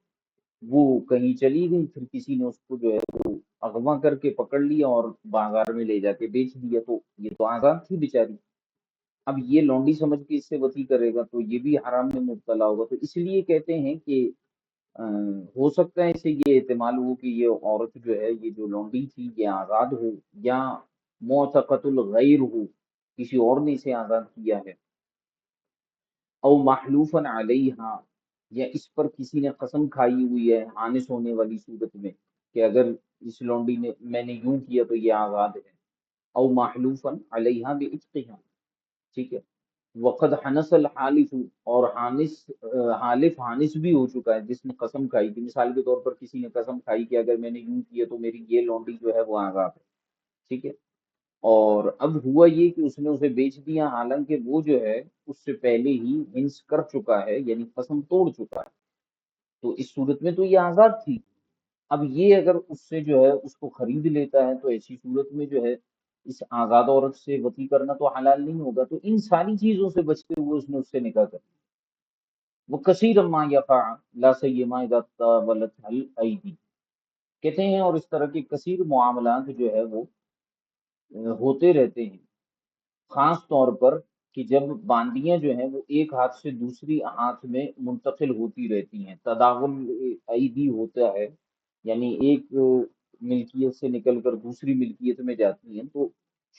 Speaker 1: وہ کہیں چلی گئی، پھر کسی نے اس کو جو ہے وہ اغوا کر کے پکڑ لیا اور بازار میں لے جا کے بیچ دیا، تو یہ تو آزاد تھی بیچاری، اب یہ لونڈی سمجھ کے اس سے وطی کرے گا تو یہ بھی حرام میں مبتلا ہوگا، تو اس لیے کہتے ہیں کہ ہو سکتا ہے اسے یہ احتمال ہو کہ یہ عورت جو ہے، یہ جو لونڈی تھی یہ آزاد ہو، یا معتقۃ الغیر ہو، کسی اور نے اسے آزاد کیا ہے، او محلوفا علیہا، یا اس پر کسی نے قسم کھائی ہوئی ہے حانس ہونے والی صورت میں کہ اگر اس لونڈی نے، میں نے یوں کیا تو یہ آزاد ہے، او محلوفا علیہا بعتقہا، ٹھیک ہے، وقد حنس الحالف، اور حالف حانس بھی ہو چکا ہے جس نے قسم کھائی تھی، مثال کے طور پر کسی نے قسم کھائی کہ اگر میں نے یوں کیا تو میری یہ لونڈی جو ہے وہ آزاد ہے، ٹھیک ہے، اور اب ہوا یہ کہ اس نے اسے بیچ دیا، حالانکہ وہ جو ہے اس سے پہلے ہی ہنس کر چکا ہے، یعنی قسم توڑ چکا ہے، تو اس صورت میں تو یہ آزاد تھی، اب یہ اگر اس سے جو ہے اس کو خرید لیتا ہے تو ایسی صورت میں جو ہے اس آزاد عورت سے وطی کرنا تو حلال نہیں ہوگا، تو ان ساری چیزوں سے بچتے ہوئے اس نے اس سے نکاح کر لیا۔ وہ کثیر ما یقع لا سیما اذا طاولت الایدی، کہتے ہیں اور اس طرح کے کثیر معاملات جو ہے وہ ہوتے رہتے ہیں، خاص طور پر کہ جب باندیاں جو ہیں وہ ایک ہاتھ سے دوسری ہاتھ میں منتقل ہوتی رہتی ہیں، تداول ایدی ہوتا ہے، یعنی ایک ملکیت سے نکل کر دوسری ملکیت میں جاتی ہیں، تو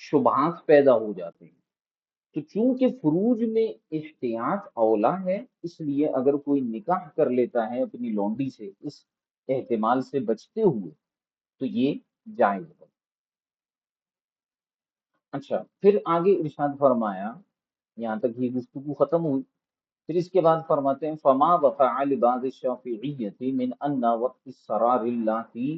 Speaker 1: شبہات پیدا ہو جاتے ہیں، تو چونکہ فروج میں احتیاط اولا ہے، اس لیے اگر کوئی نکاح کر لیتا ہے اپنی لونڈی سے اس احتمال سے بچتے ہوئے تو یہ جائز ہے۔ اچھا، پھر آگے ارشاد فرمایا، یہاں تک یہ گفتگو ختم ہوئی، پھر اس کے بعد فرماتے ہیں فما وقع لبعض الشافعیۃ من ان وقت السرار اللتی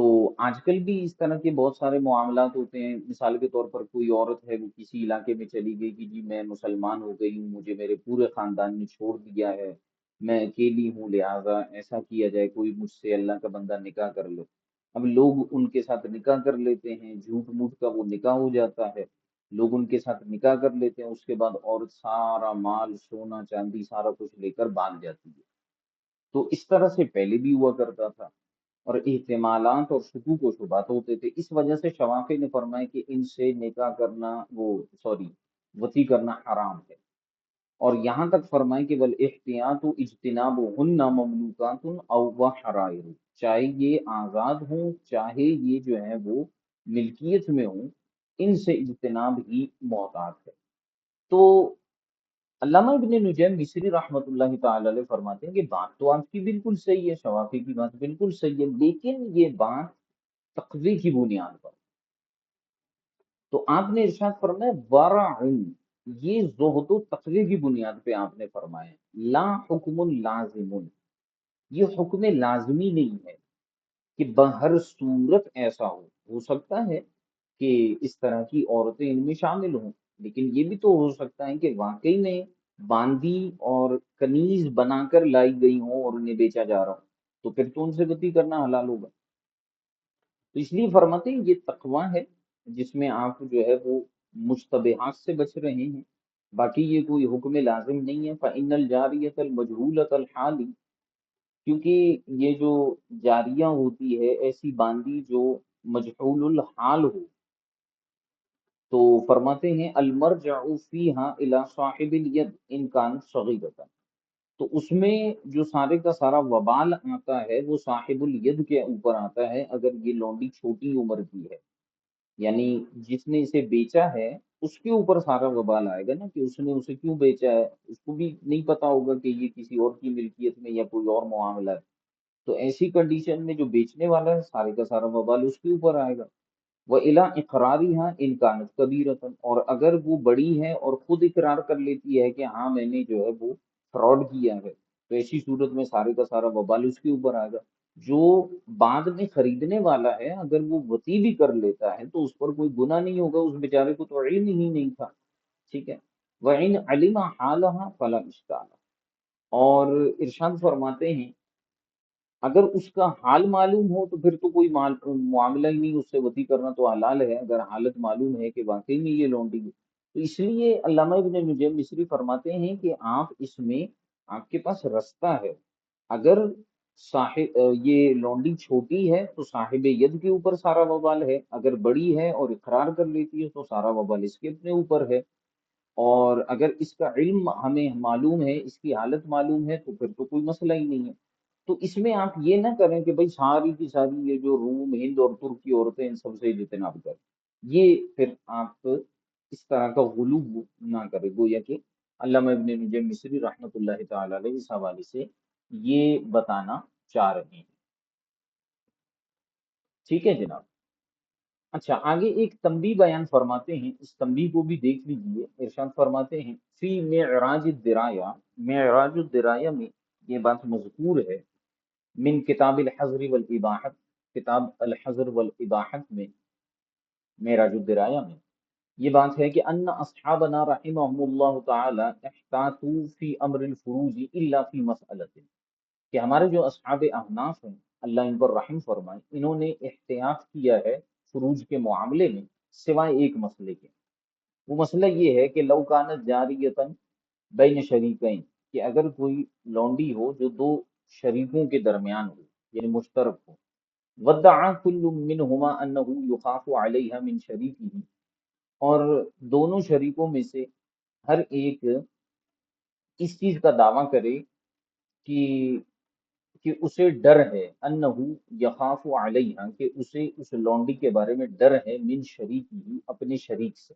Speaker 1: تو آج کل بھی اس طرح کے بہت سارے معاملات ہوتے ہیں. مثال کے طور پر کوئی عورت ہے، وہ کسی علاقے میں چلی گئی کہ جی میں مسلمان ہو گئی ہوں، مجھے میرے پورے خاندان نے چھوڑ دیا ہے، میں اکیلی ہوں، لہٰذا ایسا کیا جائے کوئی مجھ سے اللہ کا بندہ نکاح کر لے. اب لوگ ان کے ساتھ نکاح کر لیتے ہیں، جھوٹ موٹ کا وہ نکاح ہو جاتا ہے. لوگ ان کے ساتھ نکاح کر لیتے ہیں، اس کے بعد عورت سارا مال سونا چاندی سارا کچھ لے کر بھاگ جاتی ہے. تو اس طرح سے پہلے بھی ہوا کرتا تھا، اور احتمالات اور شکوک و شبہات ہوتے تھے. اس وجہ سے شوافی نے فرمایا کہ ان سے نکاح کرنا، وہ سوری وطی کرنا حرام ہے. اور یہاں تک فرمائے کہ والاحتیاط اجتناب ہن مملوکات او حرائر، چاہے یہ آزاد ہوں چاہے یہ جو ہے وہ ملکیت میں ہوں، ان سے اجتناب ہی محتاط ہے. تو علامہ ابن نجیم مصری رحمۃ اللہ تعالی علیہ فرماتے ہیں کہ بات تو آپ کی بالکل صحیح ہے، شوافی کی بات بالکل صحیح ہے، لیکن یہ بات تقوی کی بنیاد پر. تو آپ نے ارشاد فرمایا ورع، یہ زہد و تقوی کی بنیاد پہ آپ نے فرمایا. لا حکم لازم، یہ حکم لازمی نہیں ہے کہ بہر صورت ایسا ہو سکتا ہے کہ اس طرح کی عورتیں ان میں شامل ہوں، لیکن یہ بھی تو ہو سکتا ہے کہ واقعی میں باندی اور کنیز بنا کر لائی گئی ہوں اور انہیں بیچا جا رہا ہو، تو پھر تو ان سے گتی کرنا حلال ہوگا. تو اس لیے فرماتے ہیں یہ تقوی ہے جس میں آپ جو ہے وہ مشتبہات سے بچ رہے ہیں، باقی یہ کوئی حکم لازم نہیں ہے. فإن الجاریۃ المجہولۃ الحال، کیونکہ یہ جو جاریہ ہوتی ہے ایسی باندی جو مجہول الحال ہو، تو فرماتے ہیں المرجع فیہا الی صاحب الید ان کانت صغیرۃ، تو اس میں جو سارے کا سارا وبال آتا ہے وہ صاحب الید کے اوپر آتا ہے اگر یہ لونڈی چھوٹی عمر کی ہے. یعنی جس نے اسے بیچا ہے اس کے اوپر سارا وبال آئے گا نا، کہ اس نے اسے کیوں بیچا ہے، اس کو بھی نہیں پتا ہوگا کہ یہ کسی اور کی ملکیت میں یا کوئی اور معاملہ ہے. تو ایسی کنڈیشن میں جو بیچنے والا ہے سارے کا سارا وبال اس کے اوپر آئے گا. وہ الا اقراری ہاں انکانت کبیرتن، اور اگر وہ بڑی ہے اور خود اقرار کر لیتی ہے کہ ہاں میں نے جو ہے وہ فراڈ کیا ہے، تو ایسی صورت میں سارے کا سارا وبال اس کے اوپر آئے گا. جو بعد میں خریدنے والا ہے اگر وہ وطی بھی کر لیتا ہے تو اس پر کوئی گناہ نہیں ہوگا، اس بیچارے کو تو علم ہی نہیں تھا. ٹھیک ہے. وَإِنْ عَلِمَ حَالَهَا فَلَا إِشْكَالَ، اور ارشاد فرماتے ہیں اگر اس کا حال معلوم ہو تو پھر تو کوئی معاملہ ہی نہیں، اس سے وطی کرنا تو حلال ہے اگر حالت معلوم ہے کہ واقعی میں یہ لونڈی ہے. تو اس لیے علامہ ابن نجیم مصری فرماتے ہیں کہ آپ اس میں آپ کے پاس رستہ ہے. اگر یہ لونڈی چھوٹی ہے تو صاحب ید کے اوپر سارا وبال ہے، اگر بڑی ہے اور اقرار کر لیتی ہے تو سارا وبال اس کے اپنے اوپر ہے. اور اگر اس کا علم ہمیں معلوم ہے، اس کی حالت معلوم ہے، تو پھر تو کوئی مسئلہ ہی نہیں ہے. تو اس میں آپ یہ نہ کریں کہ بھئی ساری کی ساری یہ جو روم ہند اور ترک کی عورتیں ان سب سے اجتناب کریں، یہ پھر آپ اس طرح کا غلو نہ کریں. گویا کہ علامہ ابن نجم مصری رحمۃ اللہ تعالی علیہ اس حوالے سے یہ بتانا چاہ رہے ہیں. ٹھیک ہے جناب. اچھا آگے ایک تنبیہ بیان فرماتے ہیں، اس تنبیہ کو بھی دیکھ لیجئے. ارشاد فرماتے ہیں فی معراج الدرایا، معراج الدرایا میں یہ بات مذکور ہے من کتاب الحظر والاباحت، کتاب الحظر والاباحت میں معراج الدرایا میں یہ بات ہے کہ ان اصحابنا رحمهم اللہ تعالی احتاطوا فی امر الفروج الا فی مسئلۃ، کہ ہمارے جو اصحاب احناف ہیں اللہ ان پر رحم فرمائے، انہوں نے احتیاط کیا ہے فروج کے معاملے میں سوائے ایک مسئلے کے. وہ مسئلہ یہ ہے کہ لو کانت جاریتن بین شریکین، کہ اگر کوئی لونڈی ہو جو دو شریکوں کے درمیان ہو یعنی مشترک ہو، ودعا کل منہما انہ یخاف علیہا من شریکہ، اور دونوں شریکوں میں سے ہر ایک اس چیز کا دعویٰ کرے کہ اسے ڈر ہے، انہو یخاف علیہا، کہ اسے اس لونڈی کے بارے میں ڈر ہے، من شریکہ اپنے شریک سے،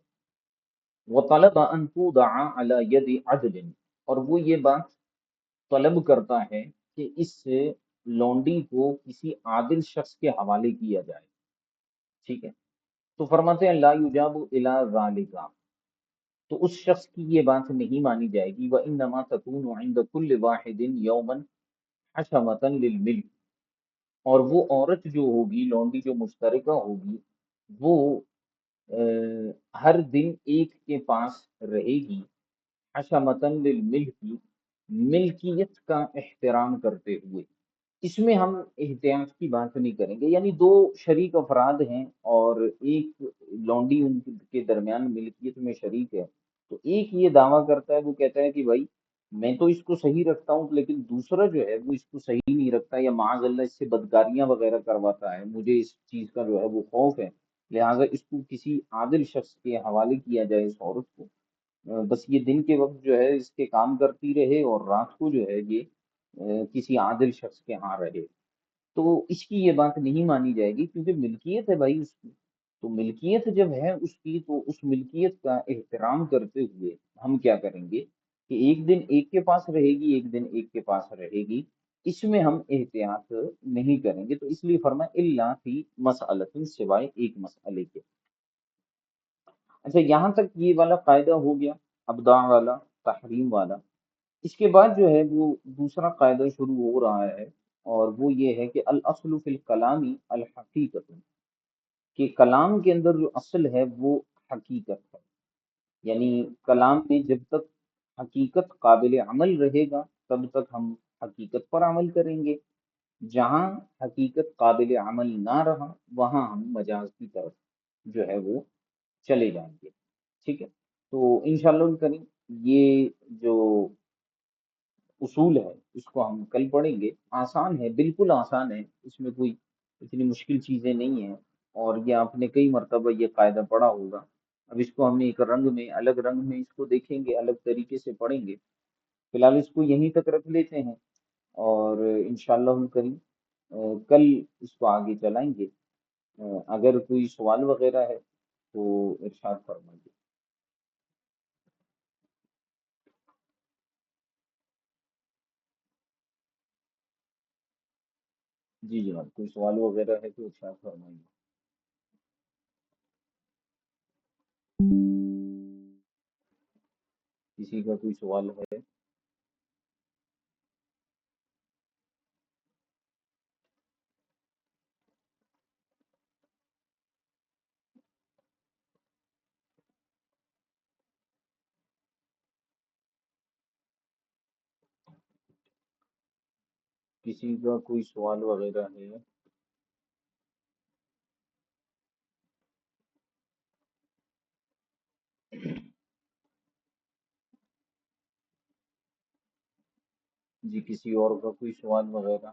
Speaker 1: وطلب ان تودع علی ید عدل، اور وہ یہ بات طلب کرتا ہے کہ اس لونڈی کو کسی عادل شخص کے حوالے کیا جائے. ٹھیک ہے. تو فرماتے ہیں لا یجاب الی ذالک، تو اس شخص کی یہ بات نہیں مانی جائے گی. وانما تکون عند کل واحد یوما حشمۃ للملک، اور وہ عورت جو ہوگی، لونڈی جو مشترکہ ہوگی، وہ ہر دن ایک کے پاس رہے گی، حشمتن للملک، ملکیت کا احترام کرتے ہوئے۔ اس میں ہم احتیاط کی بات نہیں کریں گے، یعنی دو شریک افراد ہیں اور ایک لونڈی ان کے درمیان ملکیت میں شریک ہے، تو ایک یہ دعویٰ کرتا ہے، وہ کہتا ہے کہ بھائی میں تو اس کو صحیح رکھتا ہوں، لیکن دوسرا جو ہے وہ اس کو صحیح نہیں رکھتا، یا معاذ اللہ اس سے بدکاریاں وغیرہ کرواتا ہے، مجھے اس چیز کا جو ہے وہ خوف ہے، لہٰذا اس کو کسی عادل شخص کے حوالے کیا جائے اس عورت کو، بس یہ دن کے وقت جو ہے اس کے کام کرتی رہے اور رات کو جو ہے یہ کسی عادل شخص کے ہاں رہے، تو اس کی یہ بات نہیں مانی جائے گی، کیونکہ ملکیت ہے بھائی اس کی، تو ملکیت جب ہے اس کی، تو اس ملکیت کا احترام کرتے ہوئے ہم کیا کریں گے کہ ایک دن ایک کے پاس رہے گی، ایک دن ایک کے پاس رہے گی، اس میں ہم احتیاط نہیں کریں گے، تو اس لیے فرمایا اللہ فی مسئلۃ، سوائے ایک مسئلے کے۔ اچھا یہاں تک یہ والا قاعدہ ہو گیا، ابداع والا، تحریم والا۔ اس کے بعد جو ہے وہ دوسرا قاعدہ شروع ہو رہا ہے، اور وہ یہ ہے کہ الاصل فی الکلام الحقیقت، کہ کلام کے اندر جو اصل ہے وہ حقیقت ہے، یعنی کلام میں جب تک حقیقت قابل عمل رہے گا تب تک ہم حقیقت پر عمل کریں گے، جہاں حقیقت قابل عمل نہ رہا وہاں ہم مجاز کی طرف جو ہے وہ چلے جائیں گے، ٹھیک ہے۔ تو انشاءاللہ الکریم یہ جو اصول ہے اس کو ہم کل پڑھیں گے، آسان ہے، بالکل آسان ہے، اس میں کوئی اتنی مشکل چیزیں نہیں ہیں، اور یہ آپ نے کئی مرتبہ یہ قاعدہ پڑھا ہوگا، اب اس کو ہم ایک رنگ میں، الگ رنگ میں اس کو دیکھیں گے، الگ طریقے سے پڑھیں گے، فی الحال اس کو یہیں تک رکھ لیتے ہیں، اور انشاءاللہ الکریم کل اس کو آگے چلائیں گے، اگر کوئی سوال وغیرہ ہے تو ارشاد فرمائیے۔ جی جناب، کوئی سوال وغیرہ ہے تو ارشاد فرمائیے۔ کسی کا کوئی سوال ہے؟ کسی کا کوئی سوال وغیرہ ہے؟ جی کسی اور کا کوئی سوال وغیرہ؟